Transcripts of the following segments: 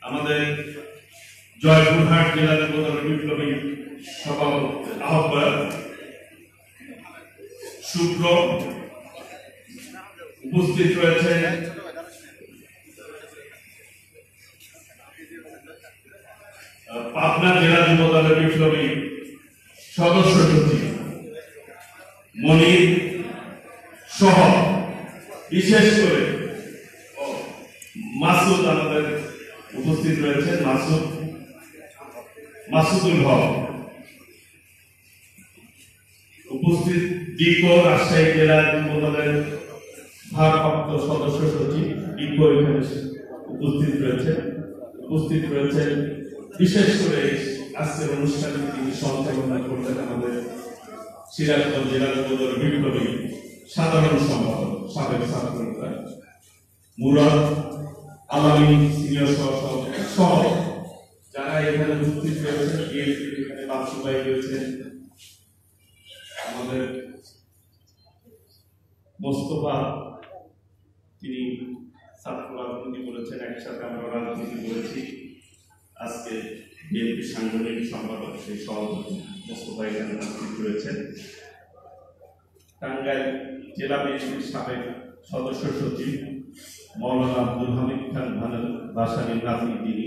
আমাদের জয়পুরহাট জেলা যুবদল বিপ্লবী আহ্বায়ক শুক্র উপস্থিত রয়েছে পাবনা জেলা যুবদলের বিপ্লবী সদস্য সচিব মনির সহ বিশেষ করে মাসুদ আমাদের উপস্থিত রয়েছে মাসুদুল হক উপস্থিত ডিকো রাজশাহী জেলা যুবদলের ভারপ্রাপ্ত সদস্য সচিব ডিকো উপস্থিত রয়েছে বিশেষ করে আজকের অনুষ্ঠানে তিনি সঞ্চালনা করলেন আমাদের সিরাজগঞ্জ জেলা যুবদলের বিপ্লবী সাধারণ সম্পাদক সাবেক ছাত্রনেতা মুরাদ আলামী সিনিয়র সহ যারা এখানে উপস্থিত রয়েছেন এখানে বাদশাহ রয়েছেন আমাদের মোস্তফা তিনি ছাত্র রাজনীতি করেছেন একসাথে আমরা রাজনীতি করেছি আজকে বিএনপি সাংগঠনিক সম্পাদক সেই সভাপতি মোস্তফা এখানে উপস্থিত রয়েছেন টাঙ্গাইল জেলা বিএনপির সাবেক সদস্য সচিব মৌলানা আব্দুল হামিদ খান ভাসানীর নাতি তিনি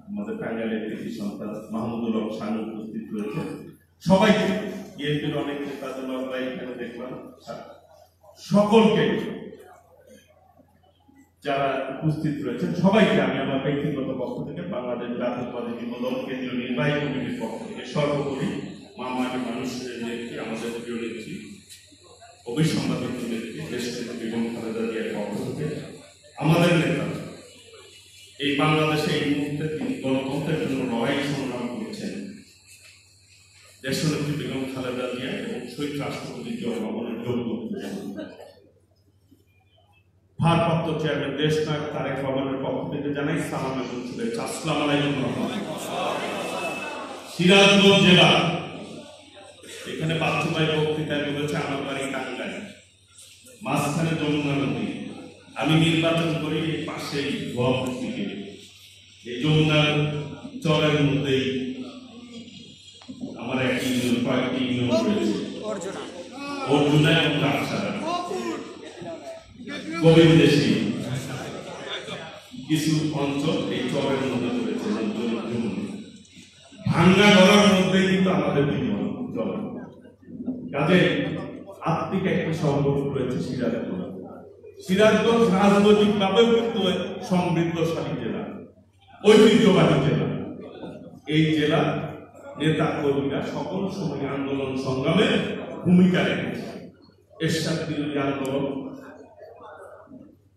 আমাদের টাঙ্গাইলের কৃষি সন্তান মাহমুদুল হক সানু উপস্থিত রয়েছে সবাইকে বিএনপির অনেক নেতাদের আমরা এখানে দেখলাম সকলকে যারা উপস্থিত রয়েছেন সবাইকে আমি আমার ব্যক্তিগত পক্ষ থেকে বাংলাদেশ জাতীয়তাবাদী যুবদল কেন্দ্রীয় নির্বাহী কমিটির পক্ষ থেকে সর্বোপরি মামাটি মানুষের নেত্রী আমাদের প্রিয় নেত্রী অবিসম্বাদিত নেত্রী দেশনেত্রী বেগম খালেদা জিয়ার পক্ষ থেকে আমাদের নেতা এই বাংলাদেশে এই মুহূর্তে তিনি গণতন্ত্রের জন্য লড়াই সংগ্রাম করেছেন দেশনেত্রী বেগম খালেদা জিয়া এবং শহীদ রাষ্ট্রপতি জিয়া রহমানের যোগ্য ভারপ্রাপ্ত চেয়ারম্যান দেশ নায়ক তারেক রহমানের পক্ষ থেকে জানাই সালাম এবং শুভেচ্ছা। আসসালামু আলাইকুম। সিরাজগঞ্জ জেলা এখানে বাচ্চুভাই বক্তৃতায় বলেছে আমার বাড়ি টাঙ্গাইল মাঝখানে যমুনা নদী আমি নির্বাচন করি এই পাশেই গোয়াপুরদিকে এই যমুনার চরের মধ্যেই আমার এক ইউনিয়ন কয়েকটি ইউনিয়ন রয়েছে অর্জুনা এবং কাকসারা কবিদেশী কিছু অঞ্চল এই চরের মধ্যে রয়েছে ভাঙ্গা ঘরের মধ্যে কিন্তু আমাদের জীবন চলে কাজে আত্মিক একটা সম্পর্ক রয়েছে সিরাজগঞ্জ রাজনৈতিক ভাবে কিন্তু সমৃদ্ধশালী জেলা ঐতিহ্যবাহী জেলা এই জেলা নেতা কর্মীরা সকল সময় আন্দোলন সংগ্রামে ভূমিকা রেখেছে এরশাদ বিরোধী আন্দোলন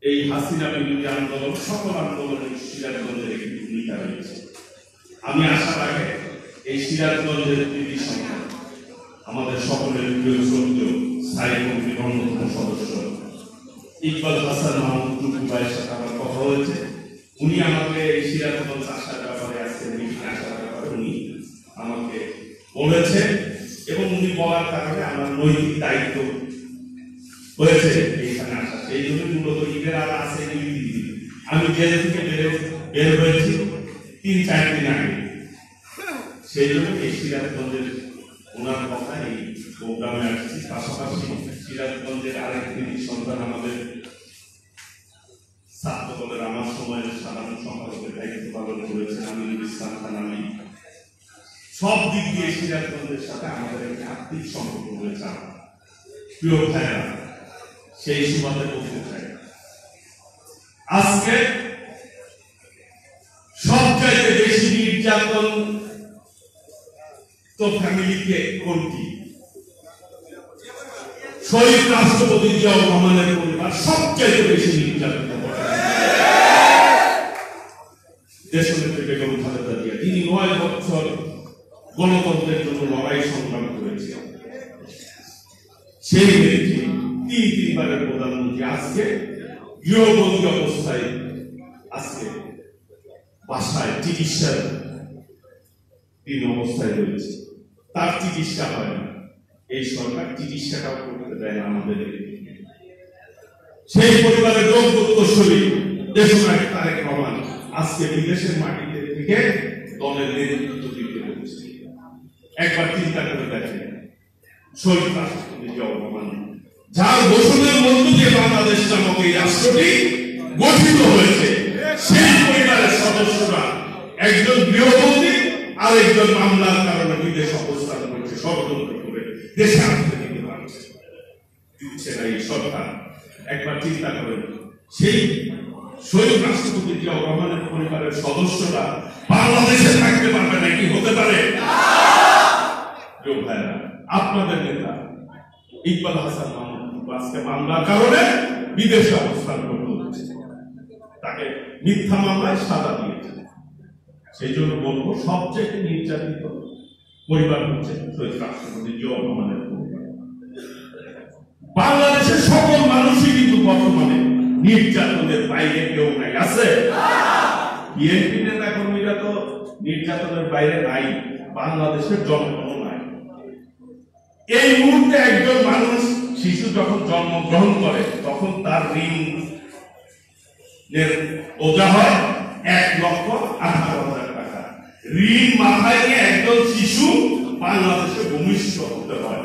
এই হাসিনা বিরোধী আন্দোলন সকল আন্দোলনে সিরাজগঞ্জের একটি ভূমিকা রয়েছে আমি আশা রাখি এই সিরাজগঞ্জের কৃতি সন্তান আমাদের সকলের প্রিয় শ্রদ্ধেয় স্থায়ী কমিটির অন্যতম সদস্য ইকবাল হাসান মাহমুদ টুকু ভাইয়ের সাথে আমার কথা হয়েছে উনি আমাকে এই সিরাজগঞ্জ আসার ব্যাপারে আজকে মিটিংয়ে আসার ব্যাপারে উনি আমাকে বলেছে এবং উনি বলার কারণে আমার নৈতিক দায়িত্ব হয়েছে এইখানে আসা সেই জন্য মূলত ঈদের আর আছে আমি জেল থেকে বের হয়েছি 3-4 দিন আগে সেই জন্য এই সিরাজগঞ্জের ওনার কথা এই প্রোগ্রামে আসছি পাশাপাশি সিরাজগঞ্জের আরেকটি সন্তান আমাদের ছাত্র দলের আমার সময়ের সাধারণ সম্পাদকের দায়িত্ব পালন করেছেন আমিনুল ইসলাম খান আমি সব দিক দিয়ে সিরাজগঞ্জের সাথে আমাদের একটি আত্মিক সম্পর্ক রয়েছে প্রিয় ভাইরা সেই সুবাদে বলতে চাই আজকে সবচাইতে বেশি নির্যাতন তো ফ্যামিলিকে কোনটি শহীদ রাষ্ট্রপতি জিয়া রহমানের পরিবার সবচাইতে বেশি নির্যাতন দেশনেত্রী বেগম খালেদা জিয়া তিনি 9 বছর গণতন্ত্রের জন্য লড়াই সংগ্রাম করেছেন সেই নেত্রী 3-3বারের প্রধানমন্ত্রী আজকে গৃহবন্দী অবস্থায় আজকে বাসায় চিকিৎসার অবস্থায় রয়েছে তার চিকিৎসা হয় না এই সরকার চিকিৎসাটাও করতে দেয় না আমাদের সেই পরিবারের যোগ্য উত্তরসূরি দেশনায়ক তারেক রহমান আজকে বিদেশের মাটিতে থেকে দলের নেতৃত্ব দিতে হচ্ছে। একবার চিন্তা করে দেখেন, শহীদ রাষ্ট্রপতি জিয়াউর রহমান, যার ঘোষণার মধ্য দিয়ে বাংলাদেশ নামক এই রাষ্ট্রটি গঠিত হয়েছে, সেই পরিবারের সদস্যরা একজন গৃহবন্দী আর একজন মামলার কারণে বিদেশে অবস্থান করছে, ষড়যন্ত্র করে দেশে আসতে দিতে পারছে দিচ্ছে না এই সরকার। একবার চিন্তা করেন, সেই শহীদ রাষ্ট্রপতি জিয়াউর রহমানের পরিবারের সদস্যরা বাংলাদেশে থাকতে পারবে না, কি হতে পারে? আপনাদের নেতা ইকবাল হাসান মাহমুদ আজকে মামলার কারণে বিদেশে অবস্থান করতে হচ্ছে, তাকে মিথ্যা মামলায় সাজা দিয়েছে। সেই জন্য বলবো, সবচেয়ে নির্যাতিত পরিবার হচ্ছে শহীদ রাষ্ট্রপতি জিয়াউর রহমানের পরিবার। বাংলাদেশের সকল মানুষই কিন্তু বর্তমানে নির্যাতনের বাইরে কেউ নাই, আছে? বিএনপি নেতা কর্মীরা তো নির্যাতনের বাইরে নাই, বাংলাদেশের জনগণ নাই। এই মুহূর্তে একজন মানুষ, শিশু যখন জন্মগ্রহণ করে, তখন তার ঋণ বোঝা হয় 1,18,000 টাকা। ঋণ মাথায় নিয়ে একজন শিশু বাংলাদেশে ভূমিষ্ঠ হতে হয়।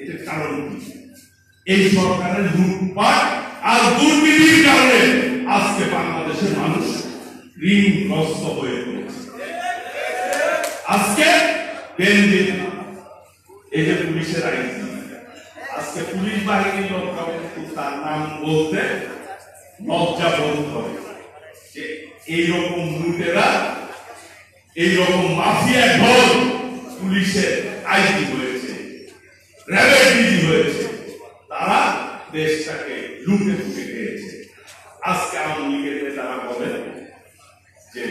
এটার কারণ কি? এই সরকারের লুটপাট আর দুর্নীতির কারণে আজকে বাংলাদেশের মানুষ ঋণগ্রস্ত হয়ে পড়েছে। আজকে এই যে পুলিশের আইন, আজকে পুলিশ বাহিনীর লোকরা কিন্তু তার নাম বলতে লজ্জা বোধ করে যে এইরকম লুটেরা, এইরকম মাফিয়া দল পুলিশের আইজি হয়েছে, র্যাবের ডিজি হয়েছে, তারা দেশটাকে লুটে ফুটে খেয়েছে। আজকে আওয়ামী লীগের নেতারা বলে যে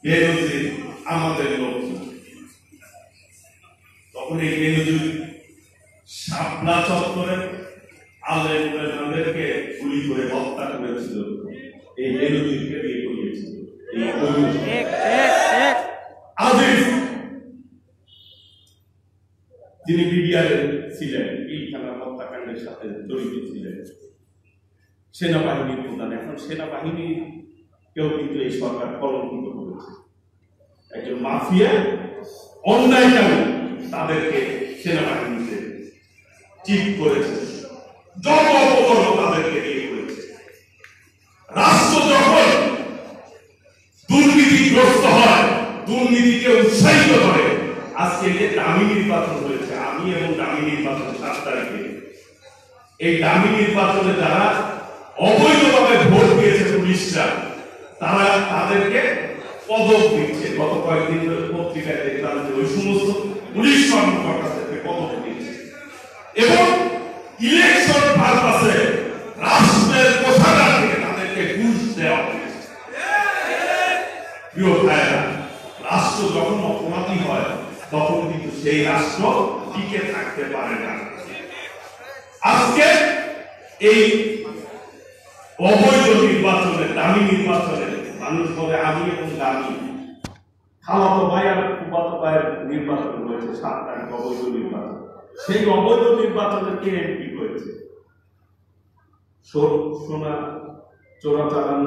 বেনজির আমাদের লোক, তখন এই বেনজির শাপলা চত্বরে আলেমদেরকে গুলি করে হত্যা করেছিল, এই বেনজিরকে দিয়ে করিয়েছিল। যিনি বিডিআরে ছিলেন, পিলখানা হত্যাকাণ্ডের সাথে জড়িত ছিলেন, সেনাবাহিনীর প্রধান, এখন সেনাবাহিনী কেউ কিন্তু এই সরকার কলঙ্কিত করেছে। একজন মাফিয়া অন্যায়কারী, তাদেরকে সেনাবাহিনীতে চিফ করেছে, যত অপকর্ম তাদেরকে দিয়ে করেছে। রাষ্ট্র যখন দুর্নীতিগ্রস্ত হয়, দুর্নীতিকে উৎসাহিত করে, আজকে যে দামি নির্বাচন হয়েছে, আমি এবং দামি নির্বাচন 7 তারিখে, এই দামি নির্বাচনে যারা অবৈধভাবে ভোট দিয়েছে পুলিশরা, তারা তাদেরকে পদক দিচ্ছে। গত কয়েকদিন ধরে পত্রিকায় দেখলাম যে ওই সমস্ত পুলিশ কর্মকর্তাদেরকে পদক দিচ্ছে এবং ইলেকশন পারপাসে রাষ্ট্রের কোষাগার থেকে তাদেরকে ঘুষ দেওয়া হয়েছে। প্রিয় ভাইয়েরা, রাষ্ট্র যখন অপরাধী হয়, তখন কিন্তু সেই রাষ্ট্র টিকে থাকতে পারে না। আজকে এই অবৈধ নির্বাচনে, দামি নির্বাচনে মানুষ বলে আমি এবং দামি, খালাতো ভাই আর ফুফাতো ভাইয়ের নির্বাচন হয়েছে 7 তারিখ, অবৈধ নির্বাচন। সেই অবৈধ নির্বাচনের কে এমপি হয়েছে? সোনা চোরাচালান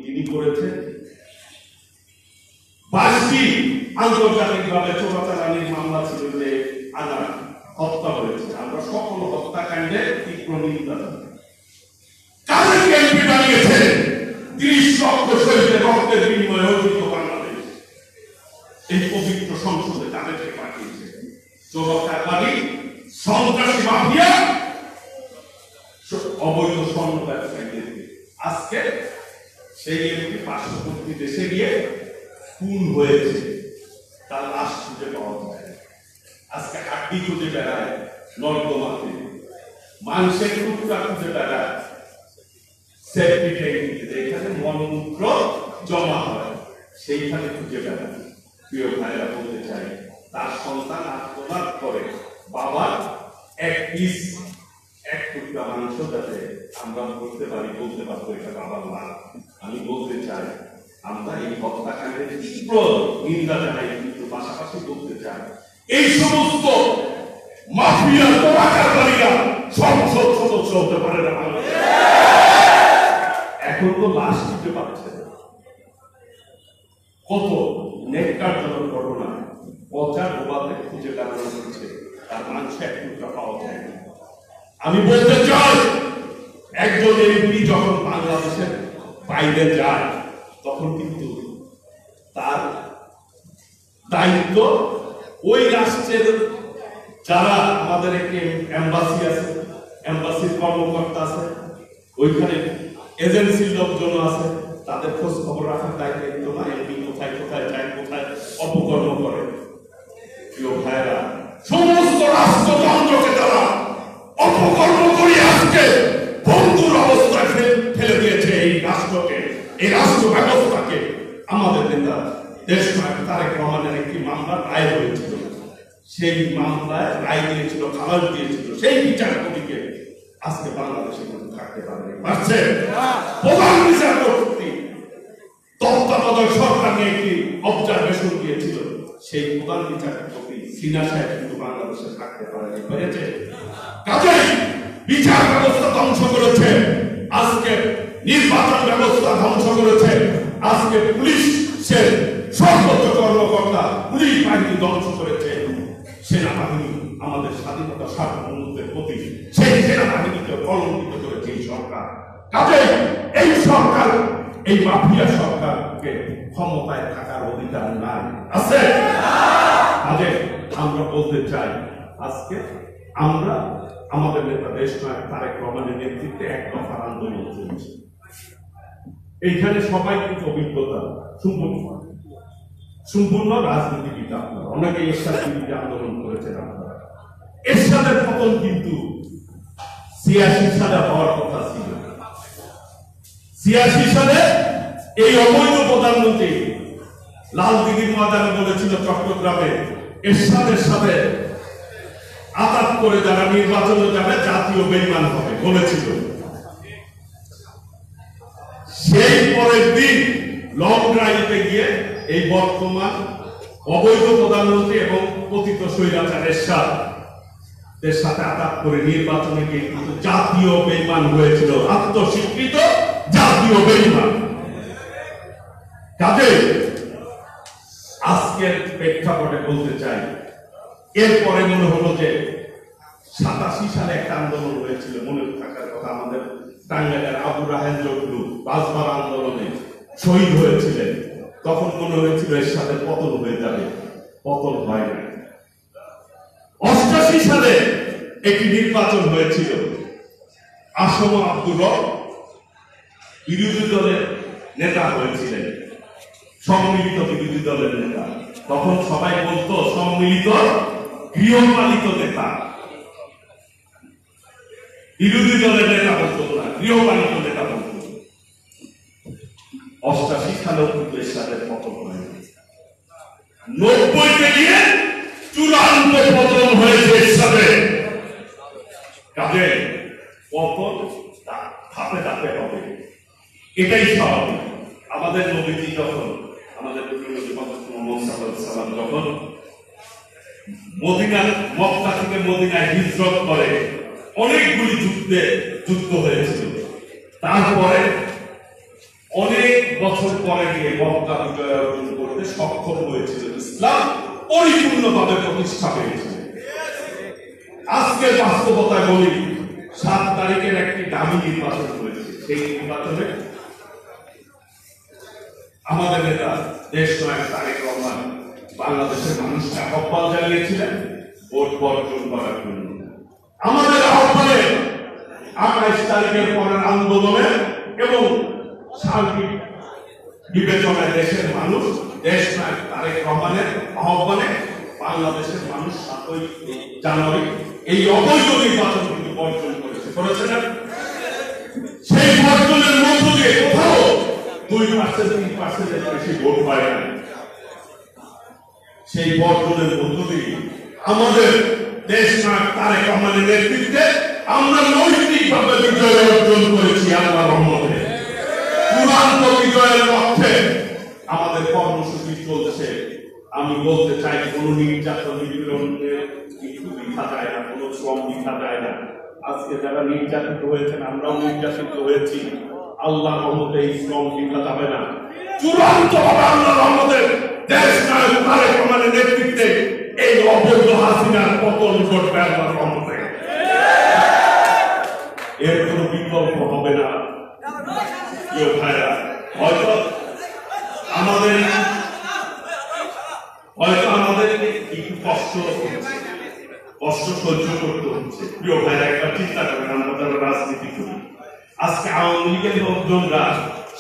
যিনি করেছেন, 22টি আন্তর্জাতিকভাবে চোরাচালানির মামলা ছিল, যে আনা হত্যা হয়েছে। আমরা সকল হত্যাকাণ্ডের তীব্র নিন্দা জানাই। কাদেরকে এমপি বানিয়েছে? 30 লক্ষ শহীদের রক্তের বিনিময়ে অর্জিত বাংলাদেশ, এই পবিত্র সংসদে তাদেরকে পাঠিয়েছে। চোরাচালানি, সন্ত্রাসী, মাফিয়া, অবৈধ স্বর্ণ ব্যবসায়ীদেরকে। আজকে সেই এমপি পার্শ্ববর্তী দেশে গিয়ে খুন হয়েছে, তার লাশ খুঁজে পাওয়া যায়। আজকে হাড্ডি খুঁজে বেড়ায় নর্দমাতে, মানুষের টুকরা খুঁজে বেড়ায় সেফটি ট্যাঙ্কিতে, যেখানে মলমূত্র জমা হয় সেইখানে খুঁজে বেড়ায়। প্রিয় ভাইরা, বলতে চাই, তার সন্তান আত্মনাদ করে বাবার এক পিস, এক টুকরা মাংস যাতে আমরা বলতে পারি, বলতে পারবো এটা বাবার মা। আমি বলতে চাই, আমরা এই হত্যাকাণ্ডের তীব্র নিন্দা জানাই, কিন্তু পাশাপাশি বলতে চাই, এই সমস্ত মাফিয়া চোরাকারবারীরা সংসদ সদস্য হতে পারে না। এখন তো লাশ দিতে পারছে না, কত নেককারজনক ঘটনা পচা গোবাতে খুঁজে বেড়ানো হচ্ছে, তার মাংস এক টুকরা পাওয়া যায় না। আমি বলতে চাই, একজন এমপি যখন বাংলাদেশের বাইরে যায় তখন কিন্তু তার দায়িত্ব ওই রাষ্ট্রের যারা আমাদের একটি এম্বাসি আছে, এম্বাসির কর্মকর্তা আছে, ওইখানে এজেন্সির লোকজন আছে, তাদের খোঁজ খবর রাখার দায়িত্ব না এমপি কোথায় কোথায় যায়, কোথায় অপকর্ম করে। প্রিয় ভাইরা, সমস্ত রাষ্ট্রযন্ত্রকে তারা অপকর্ম করে আজকে বন্ধুর অবস্থায় ফেলে দিয়েছে এই রাষ্ট্রকে, এই রাষ্ট্র ব্যবস্থাকে। আমাদের নেতা দেশনায়ক তারেক রহমানের একটি মামলার রায় হয়েছিল, সেই মামলায় রায় দিয়েছিল, খালাস দিয়েছিল, সেই বিচারপতিকে আজকে বাংলাদেশে কিন্তু থাকতে পারছে। প্রধান বিচারপতি তত্ত্বাবধায়ক সরকার নিয়ে একটি অবজারভেশন দিয়েছিল, সেই প্রধান বিচারপতি সিনহা সাহেব কিন্তু বাংলাদেশে থাকতে পেরেছে। কাজেই বিচার ব্যবস্থা ধ্বংস করেছে, আজকে নির্বাচন ব্যবস্থা ধ্বংস করেছে, আজকে পুলিশের সর্বোচ্চ কর্মকর্তা পুলিশ বাহিনী ধ্বংস করেছে, সেনাবাহিনী আমাদের স্বাধীনতা সার্বভৌমত্বের প্রতি, সেই সেনাবাহিনীকে কলঙ্কিত করেছে এই সরকার। কাজেই এই সরকার, এই মাফিয়া সরকারকে ক্ষমতায় থাকার অধিকার নাই, আছে। কাজে আমরা বলতে চাই, আজকে আমরা আমাদের নেতা দেশনায়ক তারেক রহমানের নেতৃত্বে এক দফার আন্দোলন চলছে। এইখানে সবাই কিন্তু অভিজ্ঞতা সম্পূর্ণ রাজনীতিবিদ, আপনারা অনেকে এরশাদ বিরুদ্ধে আন্দোলন করেছেন। আপনারা এরশাদের পতন কিন্তু ৮৬ সালে হওয়ার কথা ছিল। ৮৬ সালে এই অবৈধ প্রধানমন্ত্রী লালদিঘির ময়দানে বলেছিল চট্টগ্রামে এরশাদের সাথে আঘাত করে যারা নির্বাচনে যাবে জাতীয় বেঈমান হবে বলেছিল। সেই পরের দিন লং ড্রাইভে গিয়ে এই বর্তমান অবৈধ প্রধানমন্ত্রী এবং পতিত স্বৈরাচার এরশাদের সাথে আঘাত করে নির্বাচনে গিয়ে কিন্তু জাতীয় বেঈমান হয়েছিল, আত্মস্বীকৃত জাতীয় বেঈমান। কাজে আজকের প্রেক্ষাপটে বলতে চাই, এরপরে মনে হলো যে ৮৭ সালে একটা আন্দোলন হয়েছিল, মনে থাকার কথা, আমাদের টাঙ্গাইলের আবু রাহেন জগলু বাসবার আন্দোলনে শহীদ হয়েছিলেন। তখন মনে হয়েছিল এর সাথে পতন হয়ে যাবে, পতন হয় না। ৮৮ সালে একটি নির্বাচন হয়েছিল, আসম আব্দুর রব বিরোধী দলের নেতা হয়েছিলেন, সম্মিলিত বিরোধী দলের নেতা। তখন সবাই বলতো সম্মিলিত গৃহপালিত নেতা, বিরোধী দলের নেতা বলতো না, গৃহপালিত নেতা বলতো। ৮৮ সালেও কিন্তু এরশাদের পতন হয়, ৯০-তে গিয়ে চূড়ান্ত পতন হয়েছে এরশাদের। কাজে পতন ধাপে ধাপে হবে, এটাই স্বাভাবিক। আমাদের নবীজি যখন, আমাদের যখন মদিনার মক্কা থেকে মদিনায় হিজরত করে, অনেকগুলি যুদ্ধ হয়েছিল। তারপরে অনেক বছর পরে গিয়ে মক্কা বিজয় অর্জন করতে সক্ষম হয়েছিল, ইসলাম পরিপূর্ণভাবে প্রতিষ্ঠা পেয়েছিল। আজকের বাস্তবতায় বলি, ৭ তারিখের একটি দামি নির্বাচন হয়েছে, সেই নির্বাচনে আমাদের নেতা দেশনায়ক তারেক রহমান বাংলাদেশের মানুষকে আহ্বান জানিয়েছিলেন ভোট বর্জন করার জন্য। আমাদের আহ্বানে ২৮ তারিখের পরের আন্দোলনে এবং সার্বিক বিবেচনায় দেশের মানুষ দেশনায়ক তারেক রহমানের আহ্বানে বাংলাদেশের মানুষ ৭ই জানুয়ারি এই অবৈধ নির্বাচন কিন্তু বর্জন করেছে না? সেই বর্জনের মধ্য দিয়ে কোথাও 2%-3% বেশি ভোট পায় না। সেই বর্জনের মধ্য দিয়ে আমাদের দেশনায়ক তারেক রহমানের নেতৃত্বে আমরা নৈতিকভাবে বিজয় অর্জন করেছি। আল্লাহর রহমতে চূড়ান্ত বিজয়ের লক্ষ্যে আমাদের কর্মসূচি চলছে। আমি বলতে চাই, কোন নির্যাতন নিপীড়নের কিছু লিখা যায় না, কোন শ্রম লিখা যায় না। আজকে যারা নির্যাতিত হয়েছেন, আমরাও নির্যাতিত হয়েছি, আল্লাহর রহমতে এই শ্রম লিখা যাবে না। চূড়ান্তভাবে আল্লাহর রহমতে দেশ নায়ক তারেক রহমানের নেতৃত্বে এই অবৈধ হাসিনার পতন ঘটবে আল্লাহর রহমতে। এর কোনো বিকল্প হবে না। কেউ ভাইরা হয়তো আমাদের একটু কষ্ট সহ্য করতে হচ্ছে। প্রিয় ভাইরা একবার চিন্তা করেন, আমরা যারা রাজনীতি করি, আজকে আওয়ামী লীগের লোকজনরা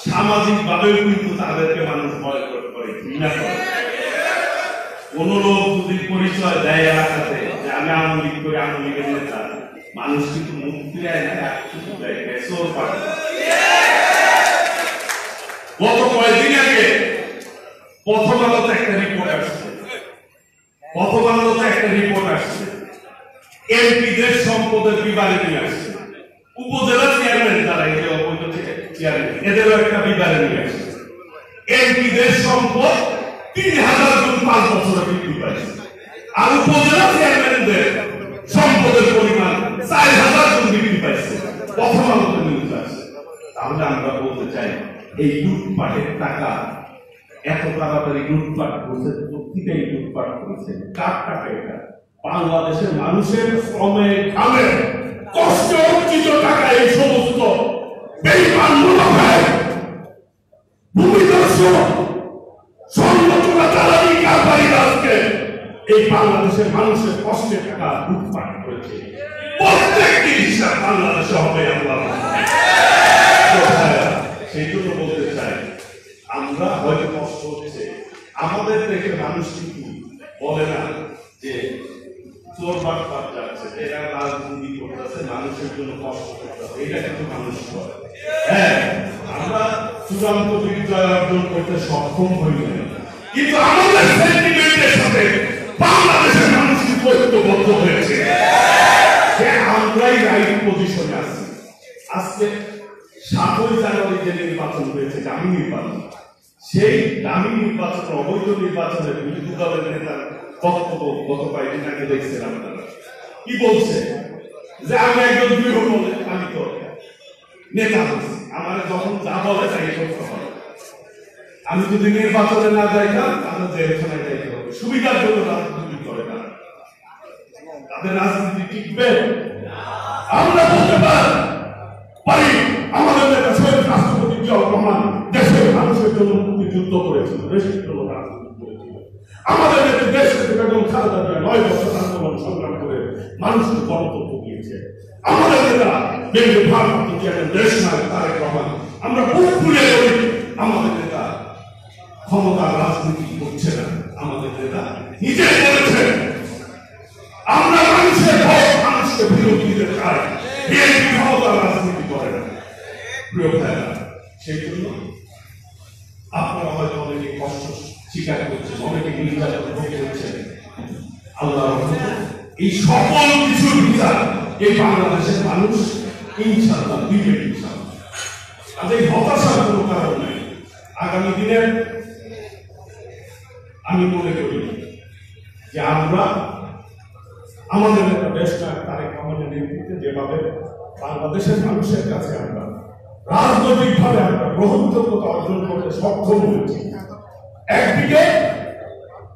সামাজিক ভাবেও কিন্তু তাদেরকে মানুষ ভয় করে, ঘৃণা করে। কোন লোক যদি পরিচয় দেয় এলাকাতে যে আমি আওয়ামী লীগ করি, আওয়ামী লীগের নেতা, মানুষ কিন্তু মুক্তি দেয় না, একটু দেয়, বেসর পায়। গত কয়েকদিন আগে প্রথম আলোতে একটা রিপোর্ট আসছে, এমপিদের সম্পদের বিবাদে নিয়ে আসছে। উপজেলা চেয়ারম্যান যারা চেয়ারম্যান, এদেরও একটা বিবাদে নিয়ে আসছে। এমপিদের সম্পদ ৩,০০০ গুণ ৫ বছরে বৃদ্ধি পাইছে, আর উপজেলা চেয়ারম্যানদের সম্পদের পরিমাণ ৪,০০০ গুণ বৃদ্ধি পাইছে। প্রথম আলোতে নিউজ আসছে। তাহলে আমরা বলতে চাই, এই লুটপাটের টাকা এত তাড়াতাড়ি লুটপাট করছে, প্রত্যেকেই লুটপাট করেছে। কার টাকা এটা? বাংলাদেশের মানুষের শ্রমে ঘামে কষ্ট অর্জিত টাকা। এই সমস্ত বেঈমান মুনাফিক ভূমিদস্যু সংগঠনরা জ্বালানি কারবারিরা আজকে এই বাংলাদেশের মানুষের কষ্টের টাকা লুটপাট করেছে। প্রত্যেকটি হিসাব বাংলাদেশে হবে। সেই জন্য বলতে চাই, আমরা হয়তো কষ্ট হচ্ছে, আমাদের দেখে মানুষ কিন্তু বলে না যে চোর বাটপাট যাচ্ছে, এরা রাজনীতি করতেছে, মানুষের জন্য কষ্ট করতেছে, এটা কিন্তু মানুষ করে। হ্যাঁ, আমরা চূড়ান্ত বিজয় অর্জন করতে সক্ষম হই না, কিন্তু আমাদের সেন্টিমেন্টের সাথে বাংলাদেশের মানুষ কিন্তু ঐক্যবদ্ধ হয়েছে যে আমরাই রাইট পজিশনে আছি। আজকে ৭ই জানুয়ারি যে নির্বাচন হয়েছে, দামি নির্বাচন, সেই দামি নির্বাচন, অবৈধ নির্বাচনের বিরোধী দলের নেতার বক্তব্য গত কয়েকদিন আগে দেখছেন আপনারা। কি বলছে? যে আমি একজন গৃহপালিত নেতা হচ্ছি, আমার যখন যা বলে তাই করতে হবে, আমি যদি নির্বাচনে না যাইতাম তাহলে জেলখানায় যাইতে হবে। সুবিধার জন্য রাজনীতি করে না, তাদের রাজনীতি টিকবে। আমরা বলতে পারি আমাদের নেতা শহীদ রাষ্ট্রপতি জিয়াউর রহমান দেশের মানুষের জন্য মুক্তিযুদ্ধ করেছিল, দেশের জন্য রাজনীতি করেছিল। আমাদের নেতা দেশের বেগম খালেদা জিয়া ৯ বছর আন্দোলন সংগ্রাম করে মানুষকে গণতন্ত্র দিয়েছে। আমাদের নেতা বেগম ভারপ্রাপ্ত চেয়ারম্যান দেশ নায়ক তারেক রহমান, আমরা বুক ফুলে বলি আমাদের নেতা ক্ষমতার রাজনীতি করছে না। আমাদের নেতা নিজে বলেছে আমরা মানুষের ভোট, মানুষকে বিরোধী দিতে চাই, বিএনপি ক্ষমতার রাজনীতি করে না। প্রিয় ভাইরা, সেই জন্য আপনারা হয়তো অনেকে কষ্ট স্বীকার করছেন, অনেকে নির্যাতন ভোগ করছেন। আল্লাহ এই সকল কিছুর বিচার এই বাংলাদেশের মানুষ ইনশাআল্লাহ দিবে। ইনশাআল্লাহ তাদের হতাশার কোনো কারণ নেই। আগামী দিনের আমি মনে করি যে আমরা আমাদের একটা দেশ নায়ক তারেক রহমানের নেতৃত্বে যেভাবে বাংলাদেশের মানুষের কাছে আমরা রাজনৈতিকভাবে আমরা গ্রহণযোগ্যতা অর্জন করতে সক্ষম হয়েছি। একদিকে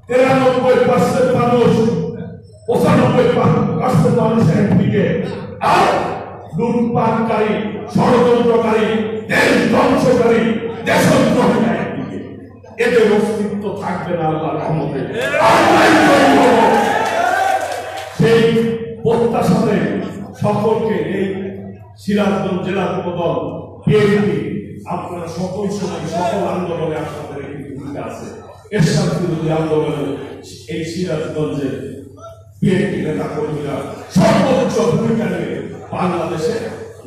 93% মানুষ, 95% মানুষ একদিকে, আর লুটপাটকারী, ষড়যন্ত্রকারী, দেশ ধ্বংসকারী, দেশদ্রোহী একদিকে। এদের অস্তিত্ব থাকবে না আল্লাহর রহমতে। সেই প্রত্যাশাতে সকলকে এই সিরাজগঞ্জ জেলা যুবদল বিএনপি আপনারা সকল সময় সকল আন্দোলনে আপনাদের একটি ভূমিকা আছে। এরশাদ বিরোধী আন্দোলনে এই সিরাজগঞ্জের বিএনপি নেতা কর্মীরা সর্বোচ্চ ভূমিকা নিয়ে বাংলাদেশে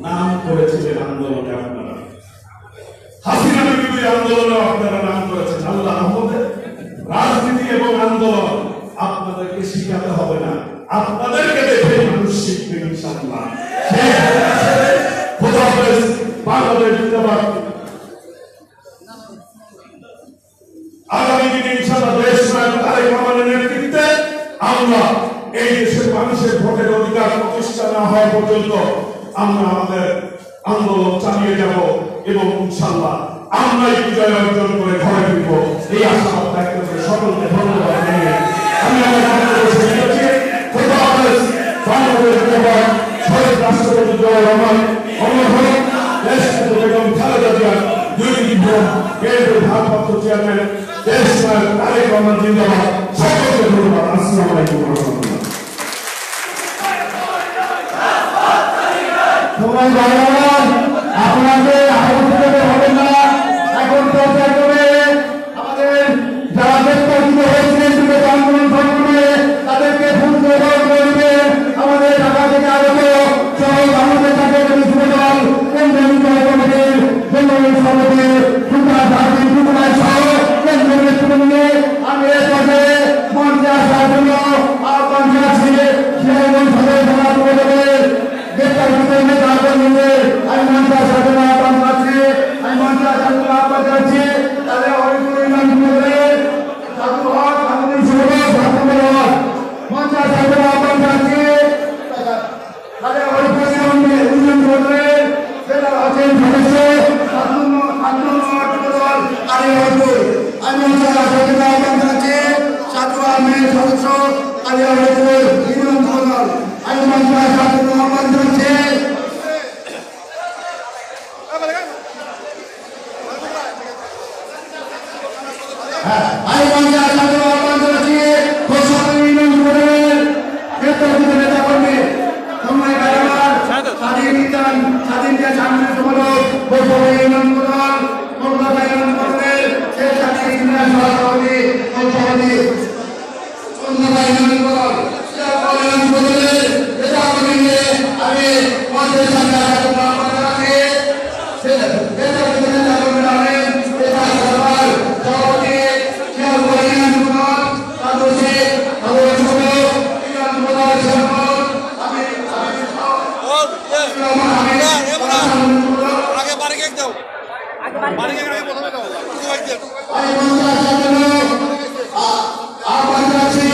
নাম করেছিলেন আন্দোলনে। আপনারা হাসিনা বিরোধী আন্দোলনে আপনারা নাম করেছেন। আল্লাহ রহমতে রাজনীতি এবং আন্দোলন আপনাদেরকে শিখাতে হবে না, আপনাদেরকে দেখে মানুষ শিখবে ইনশাআল্লাহ। খোদা হাফেজ। বাংলাদেশ জিন্দাবাদ। আগামী দিনে ইনশাআল্লাহ দেশ নায়ক তারেক রহমানের নেতৃত্বে আমরা এই দেশের মানুষের ভোটের অধিকার প্রতিষ্ঠা না হওয়া পর্যন্ত আমরা আমাদের আন্দোলন চালিয়ে যাব এবং ইনশাআল্লাহ আমরাই বিজয় অর্জন করে এই আশাবাদ ব্যক্ত করে সকলকে ধন্যবাদ জানিয়ে আমি আমার বক্তব্য শেষ করছি। খোদা হাফেজ। বাংলাদেশ জিন্দাবাদ। শহীদ রাষ্ট্রপতি জিয়াউর রহমান অমর হোক। দেশনেত্রী বেগম খালেদা জিয়া বিএনপির ভারপ্রাপ্ত চেয়ারম্যান দেশ নায়ক তারেক রহমান জিন্দাবাদ। সকলকে ধন্যবাদ। আসসালামু আলাইকুম ওয়া রাহমাতুল্লাহ। আপনাদের আহ্বান হবে না এখন চর্চা করে আমাদের যারা নেতৃত্ব হয়েছিলেন আন্দোলন সংগ্রামে তাদেরকে পুনর্বার করবে। আমাদের ঢাকা থেকে আগত সহ আমাদের ঢাকা যুবদল কেন্দ্রীয় কমিটির জেনারেল সভাপতি টুকরা ধার্মিক টুকরায় সহ কেন্দ্রীয় নেতৃবৃন্দ আমি এ পর্যায়ে মঞ্চে আসার জন্য আহ্বান জানাচ্ছি। সিরাজগঞ্জ সদর থানা যুবদলের গ্রেপ্তার নেতা আমি মঞ্চে আসার জন্য আহ্বান জানাচ্ছি। আমি মঞ্চে আসার জন্য আহ্বান জানাচ্ছি তাদের অনেকগুলো ইমাম যুবদলের ছাত্র হক আমাদের যুবদল ছাত্রদল হক মঞ্চে আসার জন্য আহ্বান জানাচ্ছি। তাদের অনেকগুলো ইমাম যুবদলের জেলা হোসেন সদস্য আমি মঞ্চে আসার জন্য আহ্বান জানাচ্ছি। ছাত্র আহমেদ সদস্য আলিয়া হজুর ইমাম যুবদল আমি মঞ্চে আসার জন্য আহ্বান জানাচ্ছি। আমি মঞ্চে আসার জন্য আহ্বান জানাচ্ছি। ইমাম যুবদলের নেতৃত্ব নেতা কর্মী সময় কারাগার স্বাধীন বিধান স্বাধীন যে সাংবাদিক সম্পাদক বৈষম্য ইমাম যুবদল কলকাতা ইমাম যুবদলের শেষ স্বাধীন ইতিহাস সভাপতি সভাপতি কলকাতা ইমাম যুবদল ইমাম যুবদলের নেতা কর্মীকে আমি মঞ্চের সামনে আসার জন্য আহ্বান জানাচ্ছি। নেতা কর্মী নামেন নেতা সরকার সভাপতি ইমাম যুবদল সদস্য আমাদের ছোট ইমাম যুবদল সভাপতি আগে বাড়ি কেক দাও বাড়ি কেক আগে প্রথমে দাও আহ্বান জানাচ্ছি।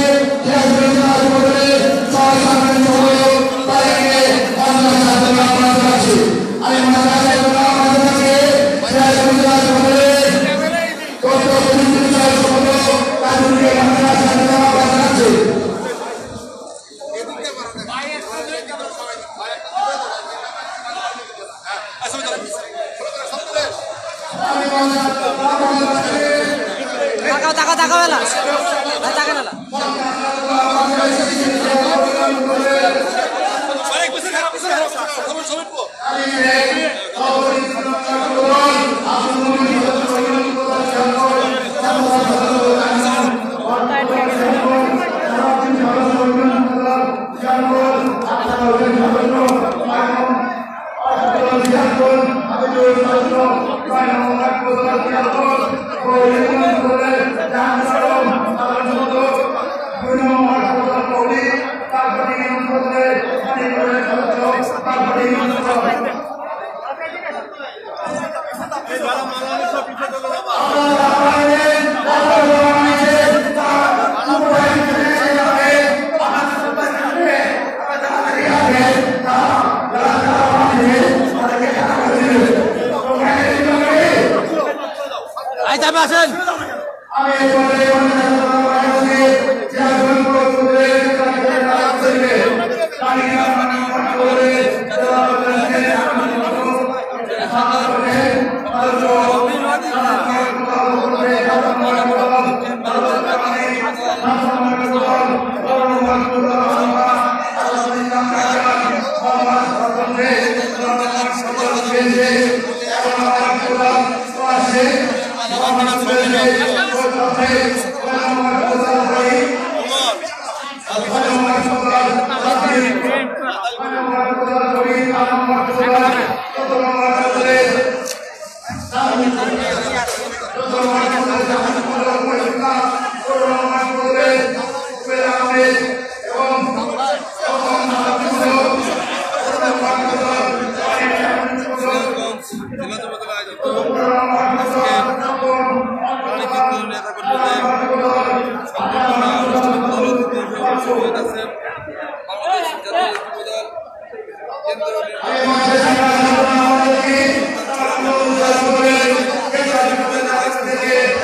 Gracias.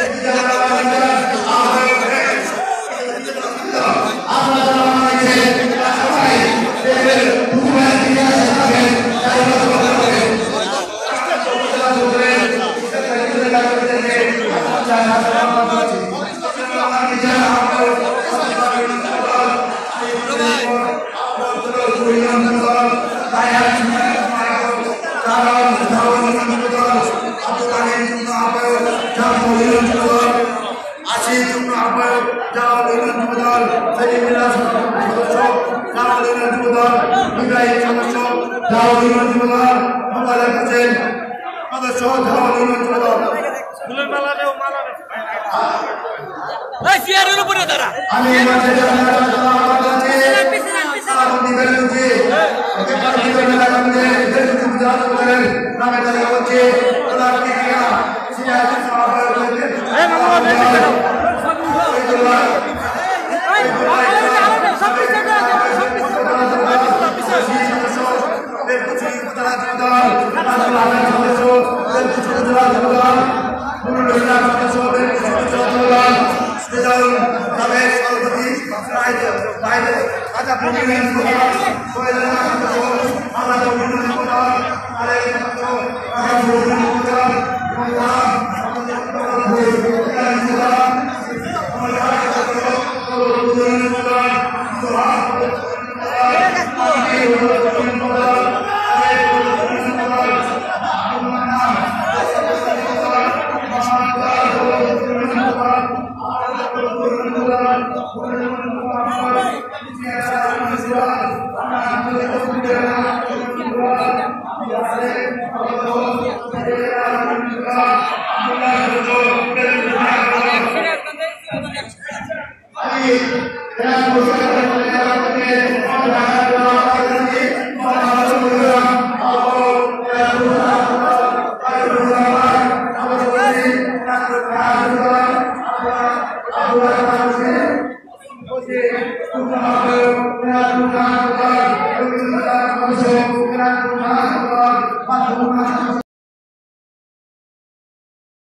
আমি